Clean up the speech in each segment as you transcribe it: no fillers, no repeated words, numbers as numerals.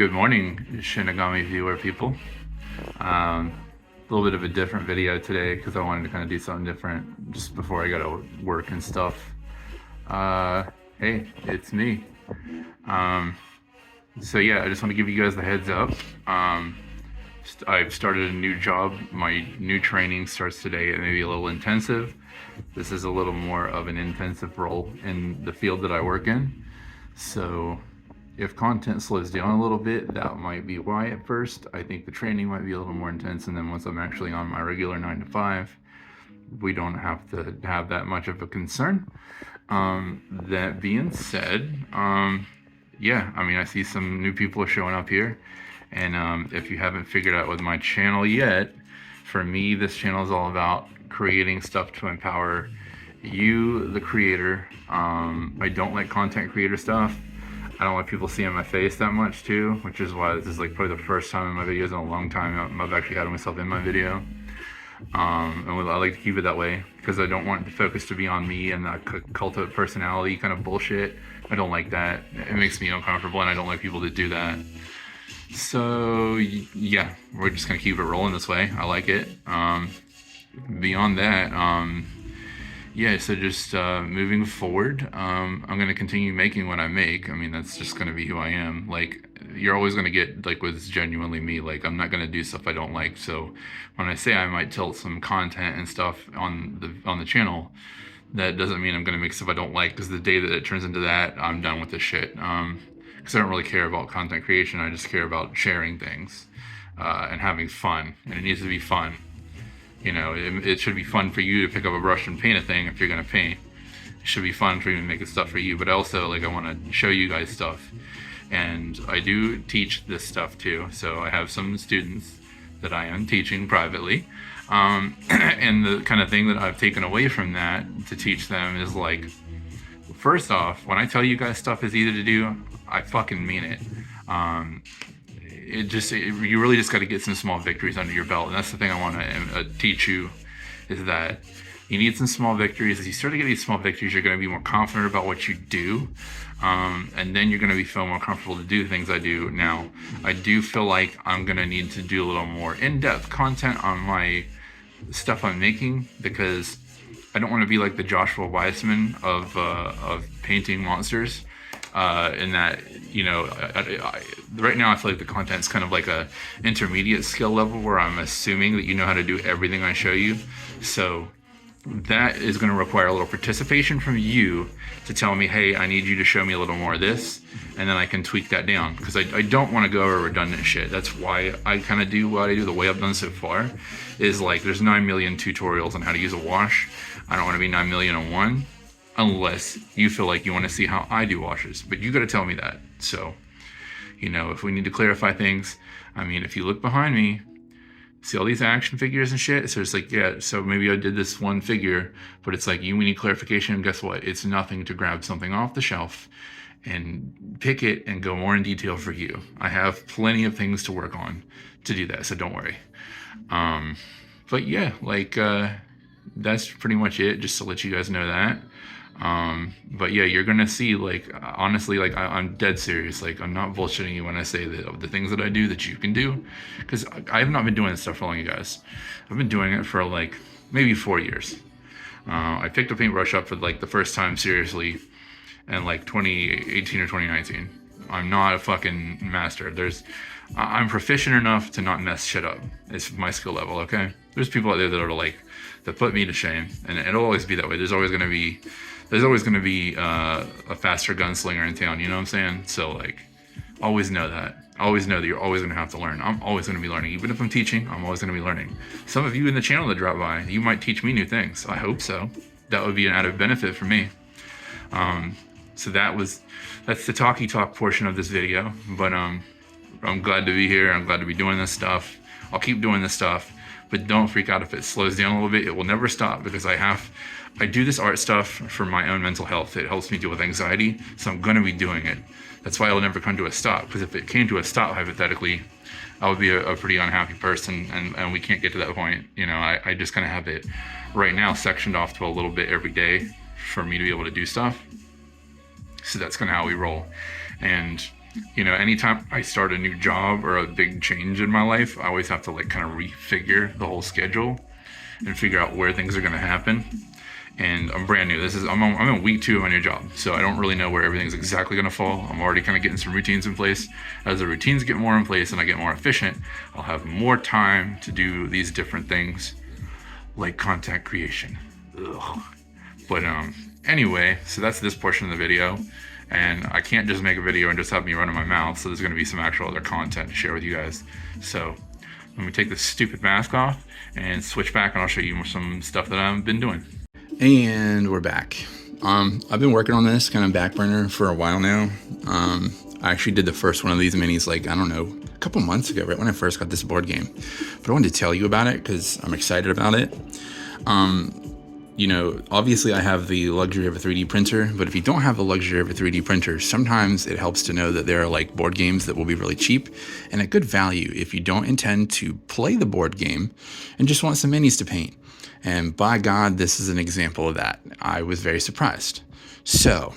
Good morning, Shinigami viewer people. A little bit of a different video today because I wanted to kind of do something different just before I go to work and stuff. Hey, it's me. So yeah, I just want to give you guys the heads up. I've started a new job. My new training starts today. It may be a little intensive. This is a little more of an intensive role in the field that I work in. So if content slows down a little bit, that might be why at first. I think the training might be a little more intense, and then once I'm actually on my regular 9 to 5, we don't have to have that much of a concern. That being said, yeah, I mean, I see some new people showing up here, and if you haven't figured out with my channel yet, for me, this channel is all about creating stuff to empower you, the creator. I don't like content creator stuff. I don't like people seeing my face that much too, which is why this is like probably the first time in my videos in a long time I've actually had myself in my video. And I like to keep it that way because I don't want the focus to be on me and that cult of personality kind of bullshit. I don't like that. It makes me uncomfortable, and I don't like people to do that. So yeah, we're just gonna keep it rolling this way. I like it. Beyond that, yeah, so just moving forward, I'm going to continue making what I make. I mean, that's just going to be who I am. Like, you're always going to get, like, what's genuinely me. Like, I'm not going to do stuff I don't like. So when I say I might tilt some content and stuff on the channel, that doesn't mean I'm going to make stuff I don't like, because the day that it turns into that, I'm done with this shit. Because I don't really care about content creation. I just care about sharing things and having fun. And it needs to be fun. You know, it should be fun for you to pick up a brush and paint a thing if you're gonna paint. It should be fun for you to make stuff for you, but also, like, I want to show you guys stuff. And I do teach this stuff too, so I have some students that I am teaching privately. And the kind of thing that I've taken away from that to teach them is, like, first off, when I tell you guys stuff is easy to do, I fucking mean it. You really just got to get some small victories under your belt, and that's the thing I want to teach you, is that you need some small victories. As you start to get these small victories, you're going to be more confident about what you do, and then you're going to feel more comfortable to do things I do. Now, I do feel like I'm going to need to do a little more in-depth content on my stuff I'm making, because I don't want to be like the Joshua Weissman of painting monsters. In that, you know, right now I feel like the content's kind of like a intermediate skill level where I'm assuming that you know how to do everything I show you. So that is going to require a little participation from you to tell me, hey, I need you to show me a little more of this, and then I can tweak that down, because I don't want to go over redundant shit. That's why I kind of do what I do the way I've done so far, is like there's 9 million tutorials on how to use a wash. I don't want to be 9 million on one, unless you feel like you want to see how I do washes, but you got to tell me that. So, you know, if we need to clarify things, I mean, if you look behind me, see all these action figures and shit, so it's like, yeah, so maybe I did this one figure, but it's like, we need clarification, and guess what? It's nothing to grab something off the shelf and pick it and go more in detail for you. I have plenty of things to work on to do that, so don't worry. But yeah, like, that's pretty much it, just to let you guys know that. But yeah, you're gonna see, like, honestly, like, I'm dead serious. Like, I'm not bullshitting you when I say that the things that I do that you can do, because I have not been doing this stuff for long, you guys. I've been doing it for like maybe 4 years. I picked a paintbrush up for like the first time seriously in like 2018 or 2019. I'm not a fucking master. I'm proficient enough to not mess shit up. It's my skill level, okay? There's people out there that are like, that put me to shame, and it'll always be that way. There's always gonna be a faster gunslinger in town, you know what I'm saying? So, like, always know that. Always know that you're always gonna have to learn. I'm always gonna be learning. Even if I'm teaching, I'm always gonna be learning. Some of you in the channel that drop by, you might teach me new things. I hope so. That would be an added benefit for me. So that's the talky talk portion of this video. But I'm glad to be here. I'm glad to be doing this stuff. I'll keep doing this stuff. But don't freak out if it slows down a little bit. It will never stop, because I do this art stuff for my own mental health. It helps me deal with anxiety, so I'm going to be doing it. That's why it'll never come to a stop, because if it came to a stop, hypothetically, I would be a pretty unhappy person, and we can't get to that point. You know, I just kind of have it right now sectioned off to a little bit every day for me to be able to do stuff. So that's kind of how we roll. And Anytime I start a new job or a big change in my life, I always have to like kind of refigure the whole schedule and figure out where things are going to happen. And I'm brand new. I'm in week 2 of my new job, so I don't really know where everything's exactly going to fall. I'm already kind of getting some routines in place. As the routines get more in place and I get more efficient, I'll have more time to do these different things like content creation. Ugh. But anyway, so that's this portion of the video. And I can't just make a video and just have me running my mouth, so there's going to be some actual other content to share with you guys. So let me take this stupid mask off and switch back, and I'll show you some stuff that I've been doing. And we're back. I've been working on this kind of back burner for a while now. I actually did the first one of these minis, like, I don't know, a couple months ago, right when I first got this board game. But I wanted to tell you about it because I'm excited about it. Obviously I have the luxury of a 3D printer, but if you don't have the luxury of a 3D printer, sometimes it helps to know that there are like board games that will be really cheap and at good value if you don't intend to play the board game and just want some minis to paint. And by God, this is an example of that. I was very surprised. So,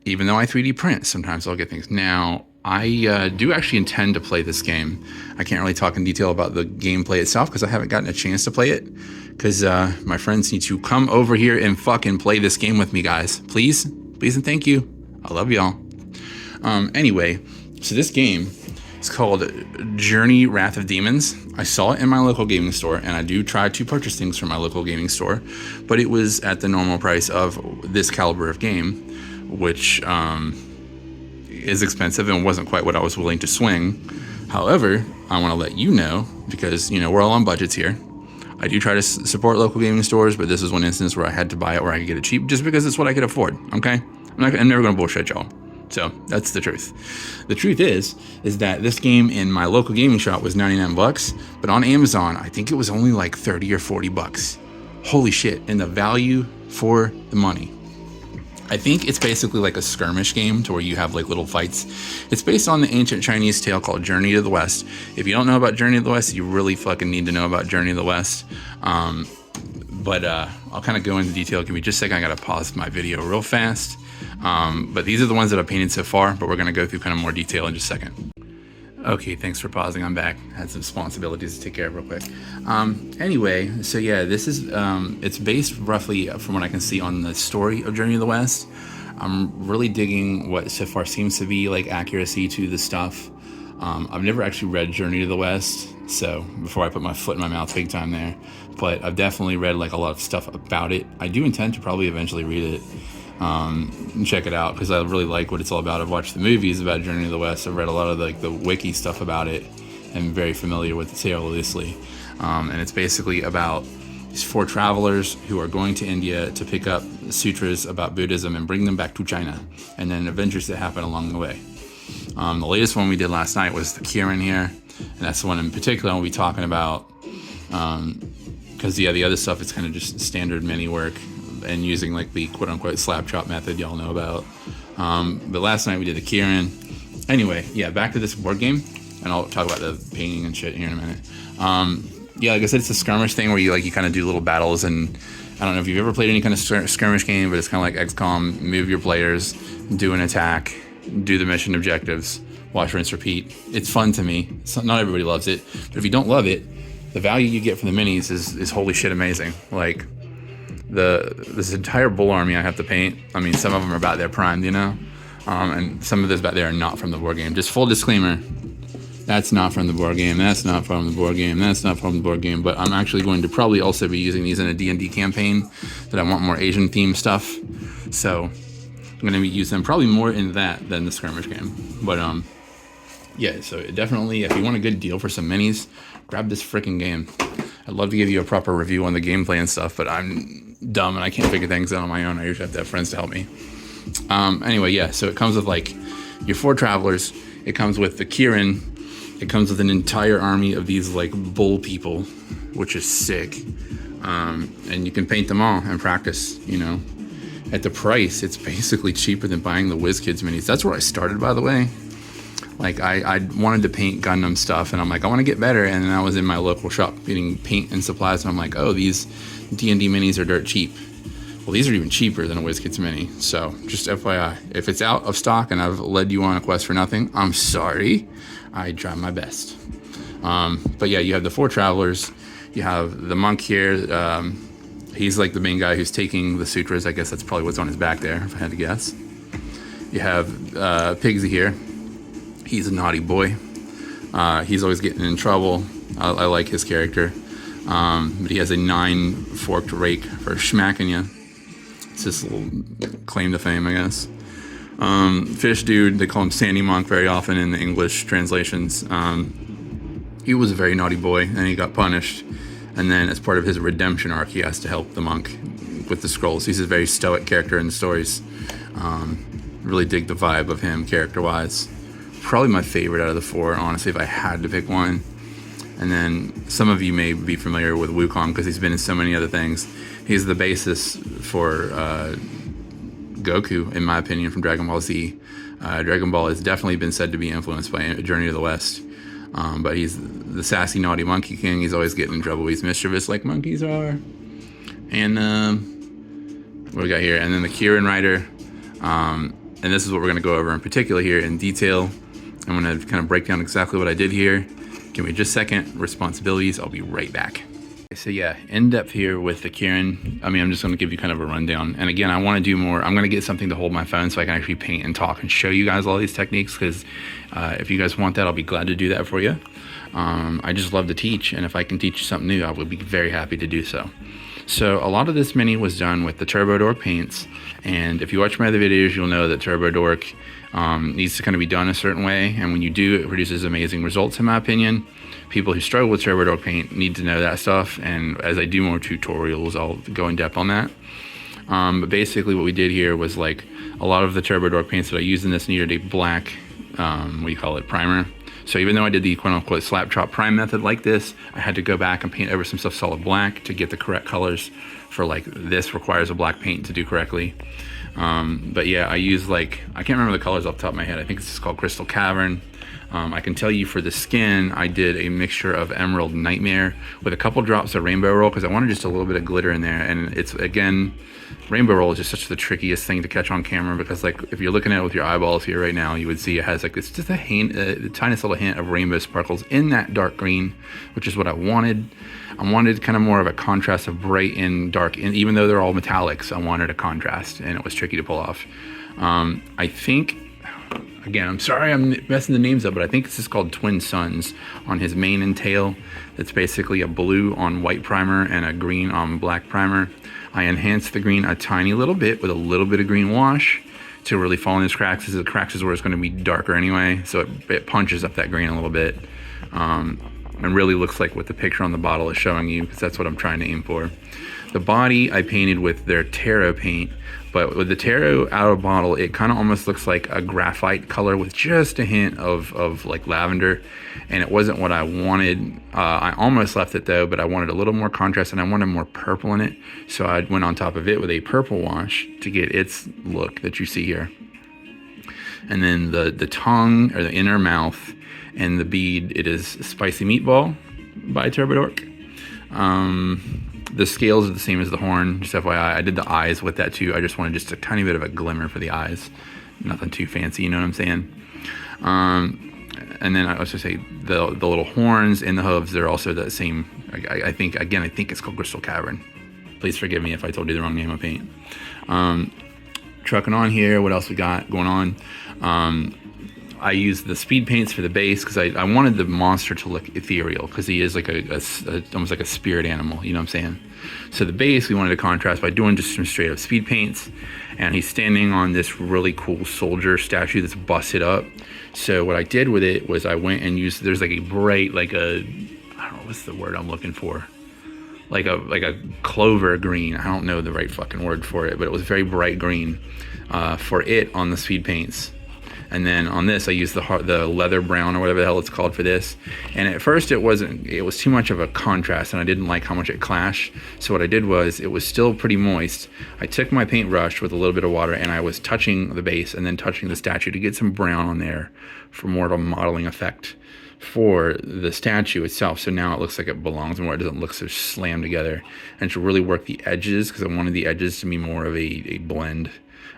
even though I 3D print, sometimes I'll get things. Now, I do actually intend to play this game. I can't really talk in detail about the gameplay itself because I haven't gotten a chance to play it. Because my friends need to come over here and fucking play this game with me, guys. Please, please and thank you. I love y'all. Anyway, so this game is called Journey Wrath of Demons. I saw it in my local gaming store, and I do try to purchase things from my local gaming store, but it was at the normal price of this caliber of game, which is expensive and wasn't quite what I was willing to swing. However, I want to let you know, because we're all on budgets here. I do try to support local gaming stores, but this is one instance where I had to buy it where I could get it cheap, just because it's what I could afford. Okay, I'm never gonna bullshit y'all. So that's the truth. The truth is that this game in my local gaming shop was 99 bucks, but on Amazon, I think it was only like 30 or 40 bucks. Holy shit. And the value for the money. I think it's basically like a skirmish game to where you have like little fights. It's based on the ancient Chinese tale called Journey to the West. If you don't know about Journey to the West, you really fucking need to know about Journey to the West. But I'll kind of go into detail. Give me just a second. I gotta pause my video real fast. But these are the ones that I've painted so far, but we're gonna go through kind of more detail in just a second. Okay, thanks for pausing. I'm back. Had some responsibilities to take care of real quick. Anyway, so yeah, this is, it's based roughly, from what I can see, on the story of Journey to the West. I'm really digging what so far seems to be like accuracy to the stuff. I've never actually read Journey to the West, so before I put my foot in my mouth big time there, but I've definitely read like a lot of stuff about it. I do intend to probably eventually read it. And check it out because I really like what it's all about. I've watched the movies about Journey to the West. I've read a lot of like the wiki stuff about it and very familiar with the tale loosely. And it's basically about these 4 travelers who are going to India to pick up sutras about Buddhism and bring them back to China, and then adventures that happen along the way. The latest one we did last night was the Kirin here, and that's the one in particular I'll be talking about because the other stuff is kind of just standard mini work and using like the quote-unquote slap chop method y'all know about. But last night we did the Kirin. Anyway, yeah, back to this board game, and I'll talk about the painting and shit here in a minute. Yeah, like I said, it's a skirmish thing where you kind of do little battles, and I don't know if you've ever played any kind of skirmish game, but it's kind of like XCOM. Move your players, do an attack, do the mission objectives, watch, rinse, repeat. It's fun to me. Not everybody loves it, but if you don't love it, the value you get from the minis is holy shit amazing. Like, this entire bull army I have to paint, I mean, some of them are about their prime, and some of those back there are not from the board game. Just full disclaimer, that's not from the board game, that's not from the board game, that's not from the board game, but I'm actually going to probably also be using these in a D&D campaign that I want more Asian themed stuff, so I'm going to be using them probably more in that than the skirmish game. But yeah, so definitely, if you want a good deal for some minis, grab this freaking game. I'd love to give you a proper review on the gameplay and stuff, but I'm dumb and I can't figure things out on my own. I usually have to have friends to help me. Anyway, yeah, so it comes with like your 4 travelers. It comes with the Kirin. It comes with an entire army of these like bull people, which is sick. And you can paint them all and practice, At the price, it's basically cheaper than buying the WizKids minis. That's where I started, by the way. Like, I wanted to paint Gundam stuff, and I'm like, I want to get better. And then I was in my local shop getting paint and supplies, and I'm like, oh, these D&D minis are dirt cheap. Well, these are even cheaper than a WizKids Mini. So just FYI, if it's out of stock and I've led you on a quest for nothing, I'm sorry. I try my best. But yeah, you have the 4 travelers. You have the monk here. He's like the main guy who's taking the sutras. I guess that's probably what's on his back there, if I had to guess. You have Pigsy here. He's a naughty boy. He's always getting in trouble. I like his character. But he has a 9-forked rake for smacking you. It's his little claim to fame, I guess. Fish dude, they call him Sandy Monk very often in the English translations. He was a very naughty boy, and he got punished. And then as part of his redemption arc, he has to help the monk with the scrolls. He's a very stoic character in the stories. Really dig the vibe of him character-wise. Probably my favorite out of the 4, honestly, if I had to pick one. And then some of you may be familiar with Wukong because he's been in so many other things. He's the basis for Goku, in my opinion, from Dragon Ball Z. Dragon Ball has definitely been said to be influenced by Journey to the West. But he's the sassy, naughty Monkey King. He's always getting in trouble. He's mischievous like monkeys are. And what do we got here? And then the Kieran Rider. And this is what we're going to go over in particular here in detail. I'm going to kind of break down exactly what I did here. Give me just a second. Responsibilities. I'll be right back. So yeah, in depth here with the Kieran. I'm just going to give you kind of a rundown. And again, I want to do more. I'm going to get something to hold my phone so I can actually paint and talk and show you guys all these techniques. Because if you guys want that, I'll be glad to do that for you. I just love to teach. And if I can teach you something new, I would be very happy to do so. So a lot of this mini was done with the Turbo Dork paints. And if you watch my other videos, you'll know that Turbo Dork needs to kind of be done a certain way. And when you do, it produces amazing results, in my opinion. People who struggle with Turbo Dork paint need to know that stuff. And as I do more tutorials, I'll go in depth on that. But basically what we did here was like a lot of the Turbo Dork paints that I used in this needed a black, primer. So even though I did the quote-unquote slap chop prime method like this, I had to go back and paint over some stuff solid black to get the correct colors for like this requires a black paint to do correctly. But yeah, I use I can't remember the colors off the top of my head. I think it's just called Crystal Cavern. I can tell you for the skin, I did a mixture of Emerald Nightmare with a couple drops of Rainbow Roll because I wanted just a little bit of glitter in there. And it's, again, Rainbow Roll is just such the trickiest thing to catch on camera because if you're looking at it with your eyeballs here right now, you would see it has it's just the tiniest little hint of rainbow sparkles in that dark green, which is what I wanted. I wanted kind of more of a contrast of bright and dark, and even though they're all metallics, I wanted a contrast, and it was tricky to pull off. I think, again, I'm sorry I'm messing the names up, but I think this is called Twin Suns on his mane and tail. It's basically a blue on white primer and a green on black primer. I enhanced the green a tiny little bit with a little bit of green wash to really fall in his cracks. The cracks is where it's going to be darker anyway, so it punches up that green a little bit. And really looks like what the picture on the bottle is showing you, because that's what I'm trying to aim for. The body I painted with their Tarot paint, but with the Tarot out of bottle, it kind of almost looks like a graphite color with just a hint of like lavender, and it wasn't what I wanted. I almost left it though, but I wanted a little more contrast and I wanted more purple in it, so I went on top of it with a purple wash to get its look that you see here. And then the tongue, or the inner mouth, and the bead, it is Spicy Meatball by Turbo Dork. The scales are the same as the horn, just FYI. I did the eyes with that too. I just wanted just a tiny bit of a glimmer for the eyes. Nothing too fancy, you know what I'm saying? And then I also say the little horns and the hooves, they're also the same. I think it's called Crystal Cavern. Please forgive me if I told you the wrong name of paint. Trucking on here, what else we got going on? I used the speed paints for the base because I wanted the monster to look ethereal, because he is like almost like a spirit animal, you know what I'm saying? So the base we wanted to contrast by doing just some straight up speed paints, and he's standing on this really cool soldier statue that's busted up. So what I did with it was I went and used, there's like a bright, I don't know, what's the word I'm looking for? Like a clover green. I don't know the right fucking word for it, but it was very bright green for it on the speed paints. And then on this, I used the leather brown or whatever the hell it's called for this. And at first it was too much of a contrast, and I didn't like how much it clashed. So what I did was, it was still pretty moist. I took my paintbrush with a little bit of water and I was touching the base and then touching the statue to get some brown on there for more of a modeling effect for the statue itself. So now it looks like it belongs more. It doesn't look so slammed together. And to really work the edges, because I wanted the edges to be more of a blend.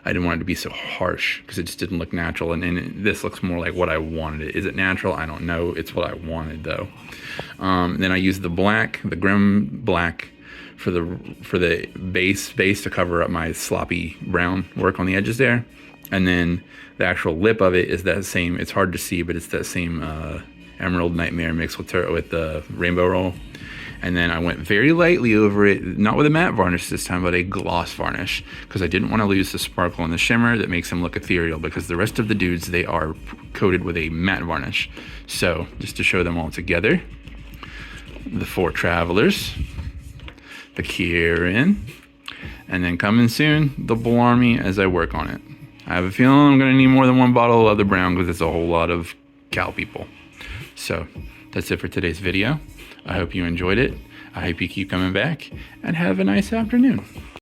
I didn't want it to be so harsh because it just didn't look natural. And this looks more like what I wanted it. Is it natural? I don't know. It's what I wanted though. Then I used the black, the Grim black, for the base to cover up my sloppy brown work on the edges there. And then the actual lip of it is that same, it's hard to see, but it's that same Emerald Nightmare mixed with the Rainbow Roll. And then I went very lightly over it, not with a matte varnish this time, but a gloss varnish, because I didn't want to lose the sparkle and the shimmer that makes them look ethereal, because the rest of the dudes, they are coated with a matte varnish. So just to show them all together, the 4 Travelers, the Kieran, and then coming soon, the Blarmy as I work on it. I have a feeling I'm going to need more than 1 bottle of the brown because it's a whole lot of cow people. So that's it for today's video. I hope you enjoyed it. I hope you keep coming back and have a nice afternoon.